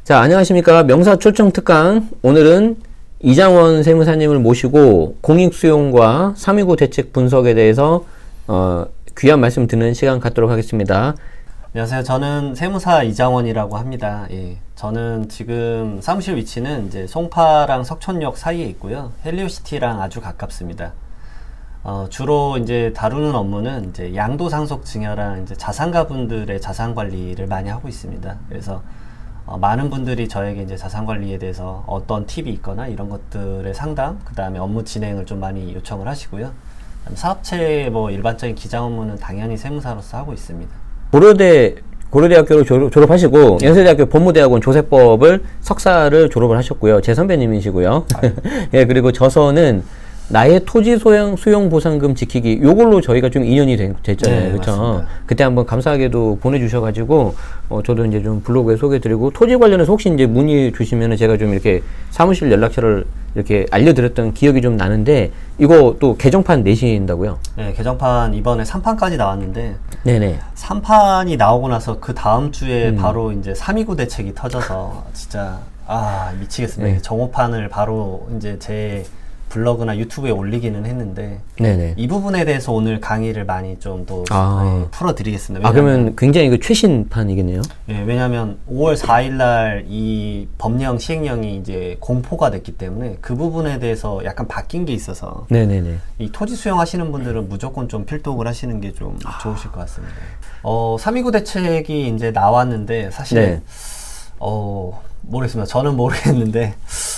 자, 안녕하십니까. 명사 초청 특강. 오늘은 이장원 세무사님을 모시고 공익수용과 3.19 대책 분석에 대해서 귀한 말씀 듣는 시간 갖도록 하겠습니다. 안녕하세요. 저는 세무사 이장원이라고 합니다. 예, 저는 지금 사무실 위치는 이제 송파랑 석촌역 사이에 있고요. 헬리오시티랑 아주 가깝습니다. 주로 이제 다루는 업무는 이제 양도상속 증여랑 이제 자산가분들의 자산 관리를 많이 하고 있습니다. 그래서 많은 분들이 저에게 이제 자산 관리에 대해서 어떤 팁이 있거나 이런 것들의 상담, 그 다음에 업무 진행을 좀 많이 요청을 하시고요. 사업체 뭐 일반적인 기장 업무는 당연히 세무사로서 하고 있습니다. 고려대학교를 졸업하시고 연세대학교 법무대학원 조세법을 석사를 졸업을 하셨고요. 제 선배님이시고요. 예, 그리고 저서는 나의 토지 수용 보상금 지키기, 요걸로 저희가 좀 인연이 됐잖아요. 네, 그렇죠? 맞습니다. 그때 한번 감사하게도 보내주셔가지고 저도 이제 좀 블로그에 소개드리고, 토지 관련해서 혹시 이제 문의 주시면은 제가 좀 이렇게 사무실 연락처를 이렇게 알려드렸던 기억이 좀 나는데, 이거 또 개정판 내신다고요? 네, 개정판 이번에 3판까지 나왔는데, 네네. 3판이 나오고 나서 그 다음 주에 바로 이제 3.29 대책이 터져서 진짜 미치겠습니다. 네. 정오판을 바로 이제 제 블로그나 유튜브에 올리기는 했는데, 네네. 이 부분에 대해서 오늘 강의를 많이 좀 더 풀어드리겠습니다. 그러면 굉장히 그 최신판이겠네요? 네, 왜냐하면 5월 4일날 이 법령 시행령이 이제 공포가 됐기 때문에 그 부분에 대해서 약간 바뀐 게 있어서, 네네네. 이 토지 수용하시는 분들은 무조건 좀 필독을 하시는 게 좀 좋으실 것 같습니다. 3.29 대책이 이제 나왔는데 사실 네. 모르겠습니다. 저는 모르겠는데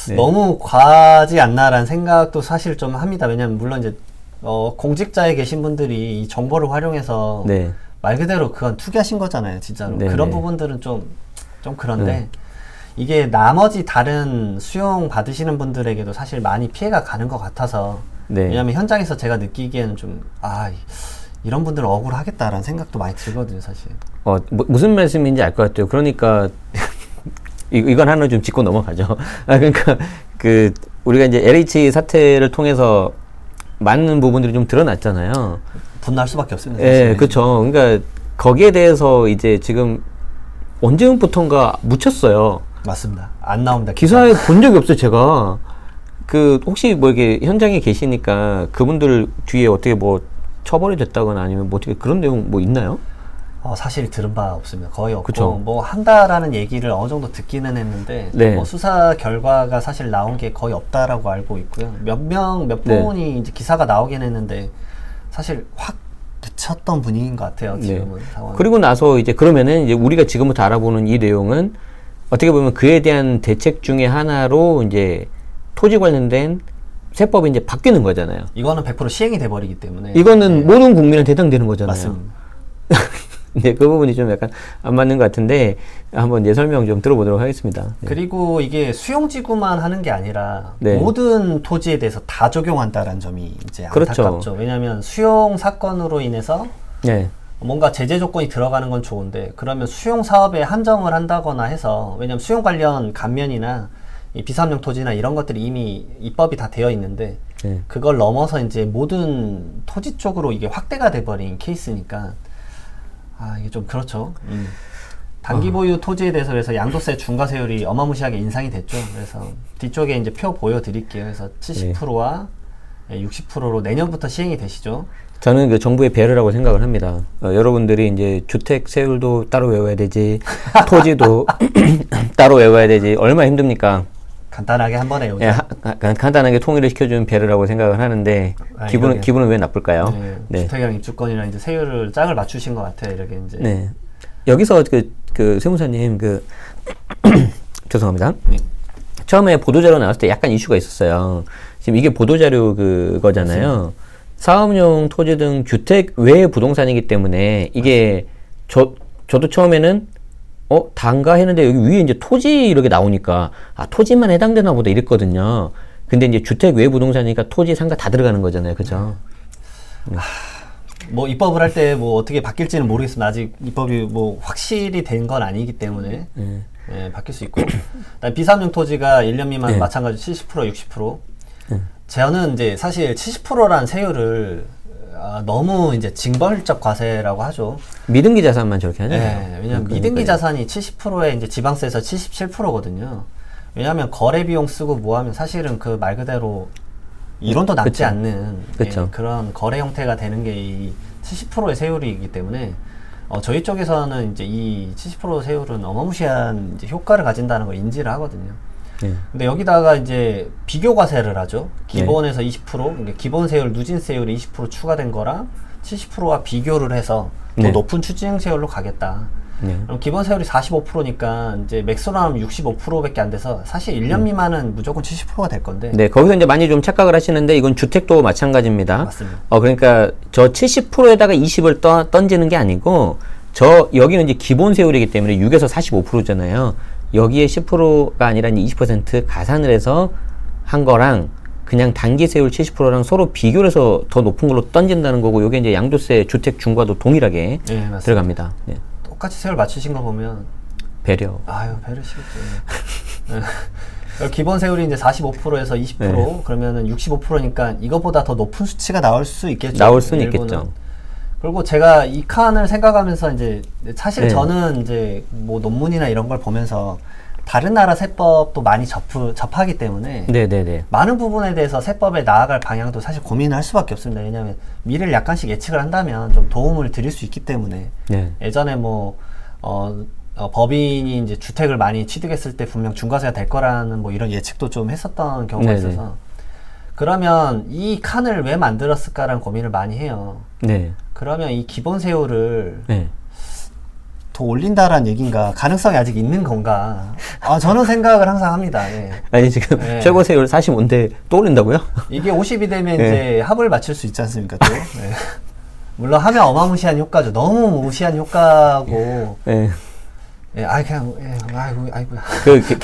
네. 너무 과하지 않나라는 생각도 사실 좀 합니다. 왜냐면 물론 이제 공직자에 계신 분들이 이 정보를 활용해서 네. 말 그대로 그건 투기하신 거잖아요, 진짜로. 네, 그런 네. 부분들은 좀 그런데 이게 나머지 다른 수용 받으시는 분들에게도 사실 많이 피해가 가는 것 같아서, 네. 왜냐면 현장에서 제가 느끼기에는 좀 이런 분들은 억울하겠다라는 생각도 많이 들거든요, 사실. 무슨 말씀인지 알 것 같아요. 그러니까 이건 하나 좀 짚고 넘어가죠. 그러니까 우리가 이제 LH 사태를 통해서 많은 부분들이 좀 드러났잖아요. 분노할 수밖에 없습니다. 예, 그렇죠. 그러니까 거기에 대해서 이제 지금 언제부턴가 묻혔어요. 맞습니다. 안 나옵니다. 기사에 본 적이 없어요, 제가. 혹시 뭐 이렇게 현장에 계시니까 그분들 뒤에 어떻게 뭐 처벌이 됐다거나 아니면 뭐 어떻게 그런 내용 뭐 있나요? 사실 들은 바 없습니다. 거의 없고, 그쵸. 뭐 한다라는 얘기를 어느 정도 듣기는 했는데, 네. 뭐 수사 결과가 사실 나온 게 거의 없다라고 알고 있고요. 몇 분이 이제 기사가 나오긴 했는데, 사실 확 붙였던 분위기인 것 같아요, 지금은. 상황은. 그리고 나서 이제 그러면은 이제 우리가 지금부터 알아보는 이 내용은 어떻게 보면 그에 대한 대책 중에 하나로 이제 토지 관련된 세법이 이제 바뀌는 거잖아요. 이거는 100% 시행이 돼버리기 때문에. 이거는 모든 국민한테 해당되는 거잖아요. 맞습니다. 네, 그 부분이 좀 약간 안 맞는 것 같은데 한번 이제 설명 좀 들어보도록 하겠습니다. 네. 그리고 이게 수용지구만 하는 게 아니라 네. 모든 토지에 대해서 다 적용한다라는 점이 이제 안타깝죠. 그렇죠. 왜냐하면 수용 사건으로 인해서 네. 뭔가 제재 조건이 들어가는 건 좋은데, 그러면 수용 사업에 한정을 한다거나 해서, 왜냐면 수용 관련 감면이나 이 비사업용 토지나 이런 것들이 이미 입법이 다 되어 있는데, 네. 그걸 넘어서 이제 모든 토지 쪽으로 이게 확대가 돼버린 케이스니까 이게 좀 그렇죠. 단기 보유 토지에 대해서 그래서 양도세 중과세율이 어마무시하게 인상이 됐죠. 그래서 뒤쪽에 이제 표 보여드릴게요. 그래서 70%와 60%로 내년부터 시행이 되시죠. 저는 그 정부의 배려라고 생각을 합니다. 여러분들이 이제 주택 세율도 따로 외워야 되지, 토지도 따로 외워야 되지, 얼마나 힘듭니까? 간단하게 한 번에 외우죠. 예, 간단하게 통일을 시켜주는 배려라고 생각을 하는데, 기분은 왜 나쁠까요? 네, 네. 주택이랑 입주권이랑 이제 세율을 짝을 맞추신 것 같아요. 이렇게 이제. 네. 여기서 그 세무사님 죄송합니다. 네. 처음에 보도자료 나왔을 때 약간 이슈가 있었어요. 지금 이게 보도자료 그거잖아요. 맞습니다. 사업용 토지 등 주택 외 부동산이기 때문에 이게 저도 처음에는 단가 했는데 여기 위에 이제 토지 이렇게 나오니까 토지만 해당되나 보다 이랬거든요. 근데 이제 주택 외 부동산이니까 토지 상가 다 들어가는 거잖아요. 그죠? 뭐 입법을 할 때 뭐 어떻게 바뀔지는 모르겠습니다. 아직 입법이 뭐 확실히 된 건 아니기 때문에 바뀔 수 있고, 비사업용 토지가 1년 미만 마찬가지로 70% 60%. 저는 이제 사실 70%라는 세율을 너무 이제 징벌적 과세라고 하죠. 미등기 자산만 저렇게 하잖아요. 네, 왜냐면 미등기 자산이 70%에 이제 지방세에서 77%거든요. 왜냐하면 거래 비용 쓰고 뭐하면 사실은 그 말 그대로 이론도 남지 그쵸. 않는 그쵸. 그런 거래 형태가 되는 게 이 70%의 세율이기 때문에 저희 쪽에서는 이제 이 70% 세율은 어마무시한 이제 효과를 가진다는 걸 인지를 하거든요. 근데 여기다가 이제 비교 과세를 하죠. 기본에서 20%, 그러니까 기본 세율, 누진 세율이 20% 추가된 거랑 70%와 비교를 해서 더 높은 추징 세율로 가겠다. 그럼 기본 세율이 45%니까 이제 맥스로 하면 65%밖에 안 돼서 사실 1년 미만은 무조건 70%가 될 건데. 네, 거기서 이제 많이 좀 착각을 하시는데 이건 주택도 마찬가지입니다. 맞습니다. 그러니까 저 70%에다가 20을 던지는 게 아니고 여기는 이제 기본 세율이기 때문에 6에서 45%잖아요. 여기에 10%가 아니라 이제 20% 가산을 해서 한 거랑 그냥 단기 세율 70%랑 서로 비교를 해서 더 높은 걸로 던진다는 거고, 요게 이제 양도세 주택 중과도 동일하게 들어갑니다. 네. 똑같이 세율 맞추신 거 보면 배려. 아유, 배려시겠죠. 기본 세율이 이제 45%에서 20% 그러면은 65%니까 이거보다 더 높은 수치가 나올 수 있겠죠. 나올 수는 있겠죠. 그리고 제가 이 칸을 생각하면서 이제 사실 저는 이제 뭐 논문이나 이런 걸 보면서 다른 나라 세법도 많이 접하기 때문에 많은 부분에 대해서 세법에 나아갈 방향도 사실 고민을 할 수밖에 없습니다. 왜냐하면 미래를 약간씩 예측을 한다면 좀 도움을 드릴 수 있기 때문에 예전에 뭐 법인이 이제 주택을 많이 취득했을 때 분명 중과세가 될 거라는 뭐 이런 예측도 좀 했었던 경우가 있어서 그러면 이 칸을 왜 만들었을까라는 고민을 많이 해요. 그러면 이 기본 세율을 더 올린다라는 얘기인가? 가능성이 아직 있는 건가? 저는 생각을 항상 합니다. 아니, 지금 최고 세율 45인데 또 올린다고요? 이게 50이 되면 이제 합을 맞출 수 있지 않습니까? 또? 물론 하면 어마무시한 효과죠. 너무 무시한 효과고. 아이고.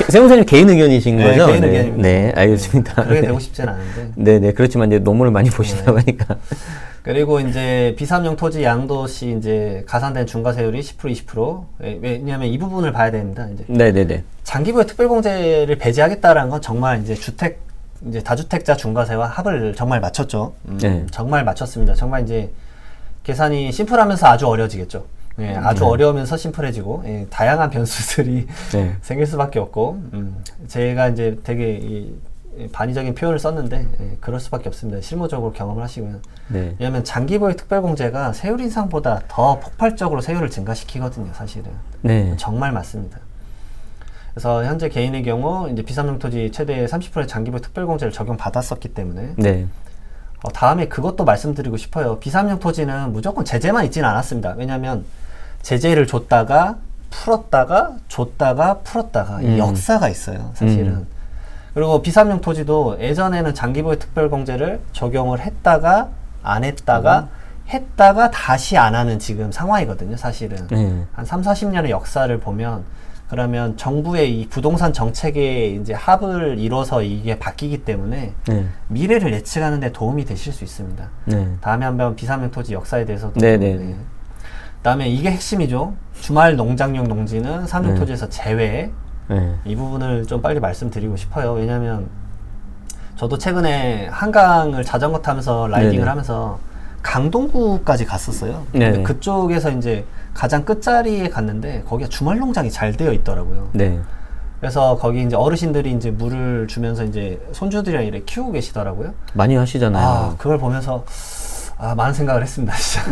세무사님 개인 의견이신 거죠? 개인 의견입니다. 네, 알겠습니다. 그렇게 되고 싶진 않은데. 네네, 그렇지만 이제 논문을 많이 보시다고 하니까. 그리고 이제 비삼용 토지 양도시 이제 가산된 중과세율이 10% 20%. 왜냐하면 이 부분을 봐야 됩니다. 이제. 장기부의 특별공제를 배제하겠다라는 건 정말 이제 이제 다주택자 중과세와 합을 정말 맞췄죠. 정말 맞췄습니다. 정말 이제 계산이 심플하면서 아주 어려워지겠죠. 아주 어려우면서 심플해지고 다양한 변수들이 생길 수밖에 없고 제가 이제 되게 반의적인 표현을 썼는데 그럴 수밖에 없습니다. 실무적으로 경험을 하시고요. 왜냐하면 장기보유 특별공제가 세율 인상보다 더 폭발적으로 세율을 증가시키거든요. 사실은 정말 맞습니다. 그래서 현재 개인의 경우 이제 비삼용 토지 최대 30%의 장기보유 특별공제를 적용받았었기 때문에 다음에 그것도 말씀드리고 싶어요. 비삼용 토지는 무조건 제재만 있지는 않았습니다. 왜냐하면 제재를 줬다가 풀었다가 줬다가 풀었다가 이 역사가 있어요. 사실은. 그리고 비삼용 토지도 예전에는 장기보유 특별공제를 적용을 했다가 안 했다가 했다가 다시 안 하는 지금 상황이거든요. 사실은. 한 3, 40년의 역사를 보면 그러면 정부의 이 부동산 정책에 이제 합을 이뤄서 이게 바뀌기 때문에 미래를 예측하는 데 도움이 되실 수 있습니다. 다음에 한번 비삼용 토지 역사에 대해서도 그다음에 이게 핵심이죠. 주말 농장용 농지는 삼용 토지에서 제외. 이 부분을 좀 빨리 말씀드리고 싶어요. 왜냐면 저도 최근에 한강을 자전거 타면서 라이딩을 하면서 강동구까지 갔었어요. 근데 그쪽에서 이제 가장 끝자리에 갔는데 거기가 주말 농장이 잘 되어 있더라고요. 그래서 거기 이제 어르신들이 이제 물을 주면서 이제 손주들이랑 이렇게 키우고 계시더라고요. 많이 하시잖아요. 그걸 보면서 많은 생각을 했습니다, 진짜.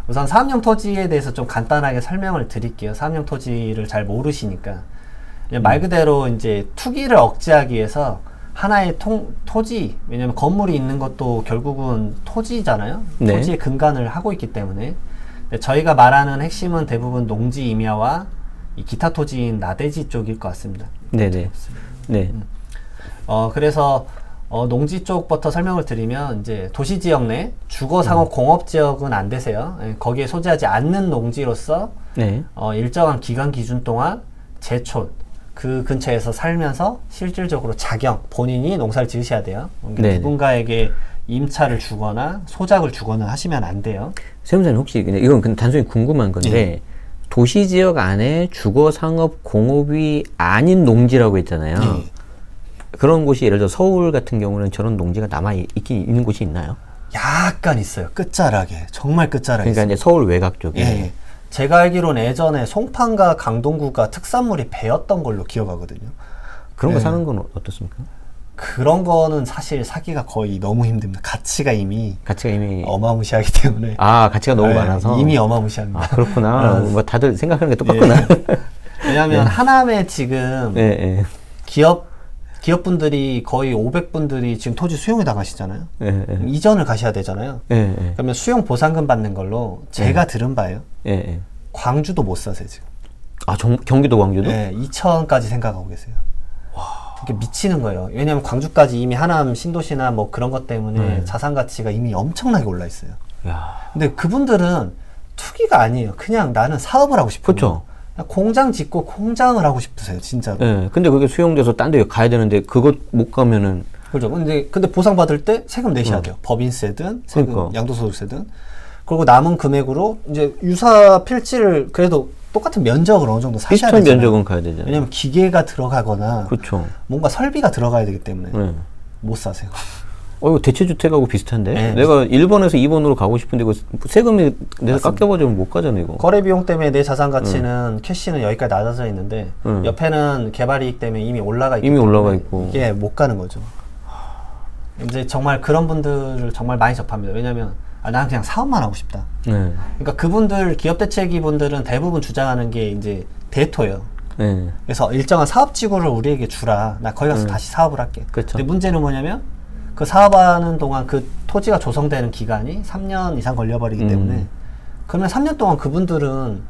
우선 사업용 토지에 대해서 좀 간단하게 설명을 드릴게요. 사업용 토지를 잘 모르시니까. 말 그대로 이제 투기를 억제하기 위해서 하나의 토지, 왜냐면 건물이 있는 것도 결국은 토지잖아요. 토지의 근간을 하고 있기 때문에. 저희가 말하는 핵심은 대부분 농지 임야와 이 기타 토지인 나대지 쪽일 것 같습니다. 그래서 농지 쪽부터 설명을 드리면 이제 도시 지역 내 주거 상업 공업 지역은 안 되세요. 거기에 소재하지 않는 농지로서 일정한 기간 기준 동안 제촌 그 근처에서 살면서 실질적으로 본인이 농사를 지으셔야 돼요. 누군가에게 임차를 주거나 소작을 주거나 하시면 안 돼요. 세무사님 혹시 이건 그냥 단순히 궁금한 건데 도시 지역 안에 주거 상업 공업이 아닌 농지라고 했잖아요. 그런 곳이 예를 들어 서울 같은 경우는 저런 농지가 있는 곳이 있나요? 약간 있어요. 끝자락에. 정말 끝자락에. 그러니까 이제 서울 외곽 쪽에. 예. 제가 알기로는 예전에 송파인가 강동구가 특산물이 배였던 걸로 기억하거든요. 그런 거 네. 사는 건 어떻습니까? 그런 거는 사실 사기가 거의 너무 힘듭니다. 가치가 이미 어마무시하기 때문에. 아, 가치가 너무 많아서 이미 어마무시합니다. 아, 그렇구나. 뭐 다들 생각하는 게 똑같구나. 왜냐하면 하남에 지금 기업분들이 거의 500분들이 지금 토지 수용에 나가시잖아요. 이전을 가셔야 되잖아요. 그러면 수용 보상금 받는 걸로 제가 들은 바예요. 광주도 못 사세요 지금. 아, 경기도 광주도? 네, 2천까지 생각하고 계세요. 이게 미치는 거예요. 왜냐하면 광주까지 이미 하남 신도시나 뭐 그런 것 때문에 자산 가치가 이미 엄청나게 올라 있어요. 야. 근데 그분들은 투기가 아니에요. 그냥 나는 사업을 하고 싶어요. 그렇죠. 공장 짓고 공장을 하고 싶으세요, 진짜로. 네, 근데 그게 수용돼서 딴 데 가야 되는데 그것 못 가면은. 그렇죠. 근데 보상 받을 때 세금 내셔야 돼요. 법인세든 세금, 그러니까. 양도소득세든. 그리고 남은 금액으로 이제 유사 필지를 그래도 똑같은 면적을 어느 정도 사셔야 비슷한 되잖아요. 면적은 가야 되잖아요. 왜냐면 기계가 들어가거나 그렇죠. 뭔가 설비가 들어가야 되기 때문에 못 사세요. 이거 대체주택하고 비슷한데? 네. 내가 1번에서 2번으로 가고 싶은데, 이거 세금이 내가 깎여버리면 못 가잖아, 이거. 거래 비용 때문에 내 자산 가치는 캐시는 여기까지 낮아져 있는데, 옆에는 개발이익 때문에 이미 올라가 있기 이미 때문에 올라가 있고. 이게 못 가는 거죠. 이제 정말 그런 분들을 정말 많이 접합니다. 왜냐면, 난 그냥 사업만 하고 싶다. 그러니까 그분들, 기업대책위 분들은 대부분 주장하는 게 이제 대토예요. 그래서 일정한 사업지구를 우리에게 주라. 나 거기 가서 다시 사업을 할게. 그렇죠. 근데 문제는 뭐냐면, 그 사업하는 동안 그 토지가 조성되는 기간이 3년 이상 걸려버리기 때문에 그러면 3년 동안 그분들은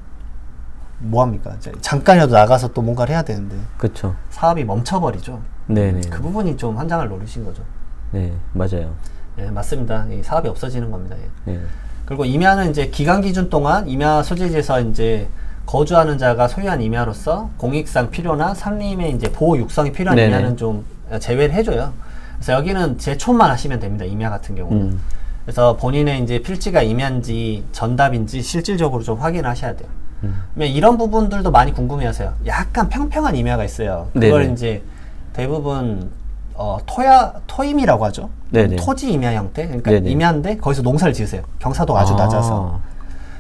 뭐합니까? 이제 잠깐이라도 나가서 또 뭔가를 해야 되는데 그렇죠. 사업이 멈춰버리죠. 네네. 그 부분이 좀 환장을 노리신 거죠. 네, 맞아요. 예, 맞습니다. 이 사업이 없어지는 겁니다. 예. 네. 그리고 임야는 이제 기간 기준 동안 임야 소지지에서 이제 거주하는 자가 소유한 임야로서 공익상 필요나 산림의 이제 보호 육성이 필요한 네네. 임야는 좀 제외를 해줘요. 그래서 여기는 제촌만 하시면 됩니다. 임야 같은 경우는. 그래서 본인의 이제 필지가 임야인지 전답인지 실질적으로 좀 확인하셔야 돼요. 그러면 이런 부분들도 많이 궁금해하세요. 약간 평평한 임야가 있어요. 그걸 네네. 이제 대부분 토임이라고 하죠. 네네. 토지 임야 형태. 그러니까 네네. 임야인데 거기서 농사를 지으세요. 경사도가 아주 낮아서.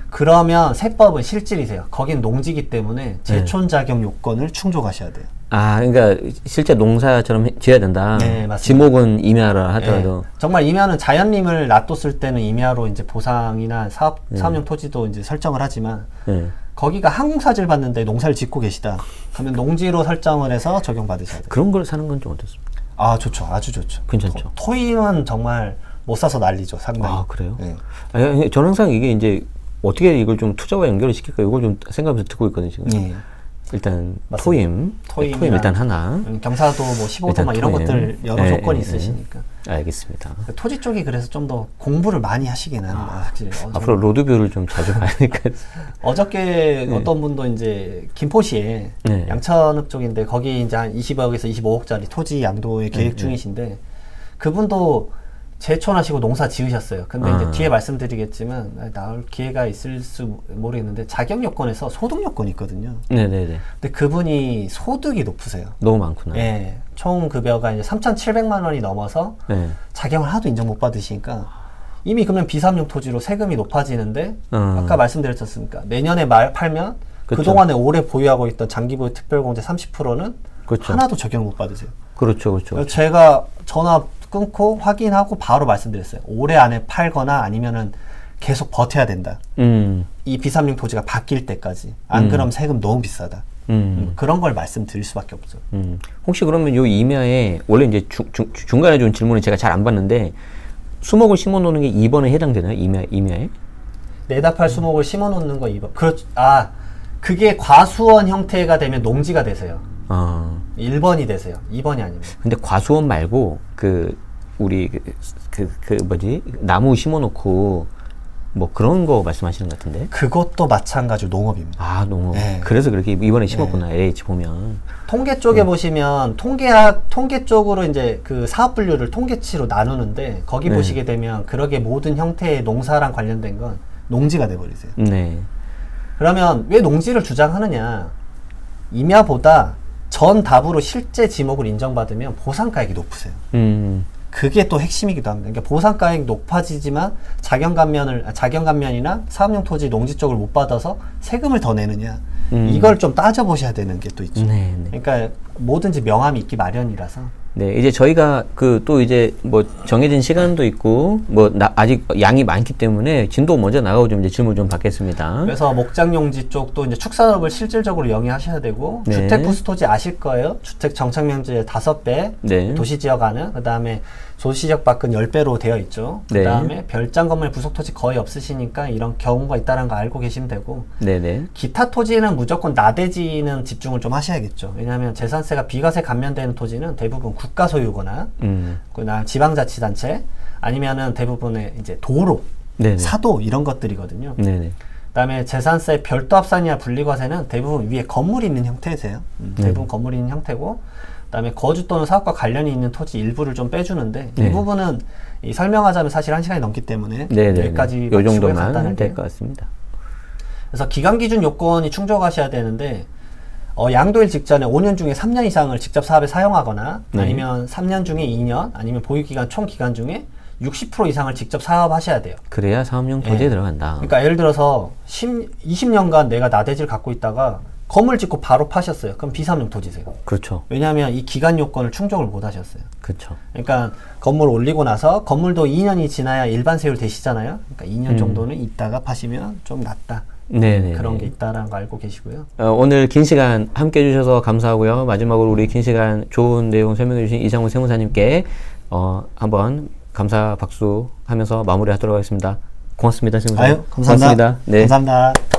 그러면 세법은 실질이세요. 거긴 농지기 때문에 제촌 자격 요건을 충족하셔야 돼요. 아, 그러니까 실제 농사처럼 지어야 된다. 네, 맞습니다. 지목은 임야라 하더라도. 네. 정말 임야는 자연림을 놔뒀을 때는 임야로 이제 보상이나 사업용 토지도 이제 설정을 하지만 거기가 항공사질 받는데 농사를 짓고 계시다. 그러면 농지로 설정을 해서 적용받으셔야 돼요. 그런 걸 사는 건 좀 어떻습니까? 아, 좋죠. 아주 좋죠. 괜찮죠. 토임은 정말 못 사서 난리죠, 상당히. 아, 그래요? 네. 아니, 저는 항상 이게 이제 어떻게 이걸 좀 투자와 연결을 시킬까 이걸 좀 생각하면서 듣고 있거든요, 지금. 네. 일단 맞습니다. 토임 일단 하나. 경사도 뭐 15도 막 이런 토임. 것들 여러 조건이 있으시니까. 알겠습니다. 토지 쪽이 그래서 좀 더 공부를 많이 하시긴 합니다. 확실히. 앞으로 로드뷰를 좀 자주 가야 되니까. 어저께 어떤 분도 이제 김포시에 양천읍 쪽인데 거기 이제 한 20억에서 25억짜리 토지 양도의 계획 중이신데 그분도 제촌하시고 농사 지으셨어요. 근데 이제 뒤에 말씀드리겠지만 나올 기회가 있을 수 모르겠는데 자격 요건에서 소득 요건이 있거든요. 네네네. 근데 그분이 소득이 높으세요. 너무 많구나. 예, 총 급여가 이제 3,700만 원이 넘어서 자격을 하나도 인정 못 받으시니까 이미 그러면 비삼용 토지로 세금이 높아지는데 아까 말씀드렸지 않습니까? 내년에 팔면 그쵸. 그동안에 오래 보유하고 있던 장기보유 특별공제 30%는 그쵸. 하나도 적용 못 받으세요. 그렇죠, 그렇죠. 그래서 제가 전화 끊고 확인하고 바로 말씀드렸어요. 올해 안에 팔거나 아니면은 계속 버텨야 된다. 이 비삼용 토지가 바뀔 때까지. 안 그러면 세금 너무 비싸다. 그런 걸 말씀드릴 수밖에 없죠. 혹시 그러면 요 임야에 원래 이제 중간에 준 질문을 제가 잘 안 봤는데 수목을 심어 놓는 게 2번에 해당되나요? 임야에? 내다팔 수목을 심어 놓는 거 2번. 그렇죠. 아, 그게 과수원 형태가 되면 농지가 되세요. 1번이 되세요. 2번이 아닙니다. 근데 과수원 말고 우리 뭐지? 나무 심어 놓고 뭐 그런 거 말씀하시는 것 같은데? 그것도 마찬가지로 농업입니다. 아, 농업. 네. 그래서 그렇게 이번에 심었구나. LH 보면. 통계 쪽에 보시면 통계 쪽으로 이제 그 사업 분류를 통계치로 나누는데 거기 보시게 되면 그러게 모든 형태의 농사랑 관련된 건 농지가 돼 버리세요. 네. 그러면 왜 농지를 주장하느냐? 임야보다 전 답으로 실제 지목을 인정받으면 보상가액이 높으세요. 그게 또 핵심이기도 합니다. 그러니까 보상가액 높아지지만 자경감면이나 사업용 토지 농지 쪽을 못 받아서 세금을 더 내느냐. 이걸 좀 따져보셔야 되는 게 또 있죠. 네, 네. 그러니까 뭐든지 명함이 있기 마련이라서. 네, 이제 저희가 또 이제 뭐 정해진 시간도 있고 아직 양이 많기 때문에 진도 먼저 나가고 좀 이제 질문 좀 받겠습니다. 그래서 목장용지 쪽도 이제 축산업을 실질적으로 영위하셔야 되고, 네. 주택 부수토지 아실 거예요. 주택 정착면적의 5배, 네. 도시지역 안은, 그 다음에 도시지역 밖은 10배로 되어 있죠. 그 네. 다음에 별장 건물 부속토지 거의 없으시니까 이런 경우가 있다는 거 알고 계시면 되고, 네네. 기타 토지는 무조건 나대지는 집중을 좀 하셔야겠죠. 왜냐하면 재산세가 비과세 감면되는 토지는 대부분 국가 소유거나, 그다음 지방자치단체, 아니면은 대부분의 이제 도로, 네네. 사도 이런 것들이거든요. 네네. 그다음에 재산세 별도 합산이나 분리과세는 대부분 위에 건물이 있는 형태세요. 대부분 건물이 있는 형태고, 그다음에 거주 또는 사업과 관련이 있는 토지 일부를 좀 빼주는데, 네. 이 부분은 설명하자면 사실 1시간이 넘기 때문에 네네. 여기까지 요 정도만 간단하게. 될 것 같습니다. 그래서 기간 기준 요건이 충족하셔야 되는데, 양도일 직전에 5년 중에 3년 이상을 직접 사업에 사용하거나, 네. 아니면 3년 중에 2년, 아니면 보유기간 총 기간 중에 60% 이상을 직접 사업하셔야 돼요. 그래야 사업용 토지에 들어간다. 그러니까 예를 들어서 20년간 내가 나대지를 갖고 있다가 건물 짓고 바로 파셨어요. 그럼 비사업용 토지세요. 그렇죠. 왜냐하면 이 기간 요건을 충족을 못 하셨어요. 그렇죠. 그러니까 건물 올리고 나서 건물도 2년이 지나야 일반 세율 되시잖아요. 그러니까 2년 정도는 있다가 파시면 좀 낫다. 네네. 그런 게 있다라는 거 알고 계시고요. 오늘 긴 시간 함께 해주셔서 감사하고요. 마지막으로 우리 긴 시간 좋은 내용 설명해 주신 이장훈 세무사님께 한번 감사 박수 하면서 마무리하도록 하겠습니다. 고맙습니다, 세무사. 감사합니다. 고맙습니다. 네. 감사합니다.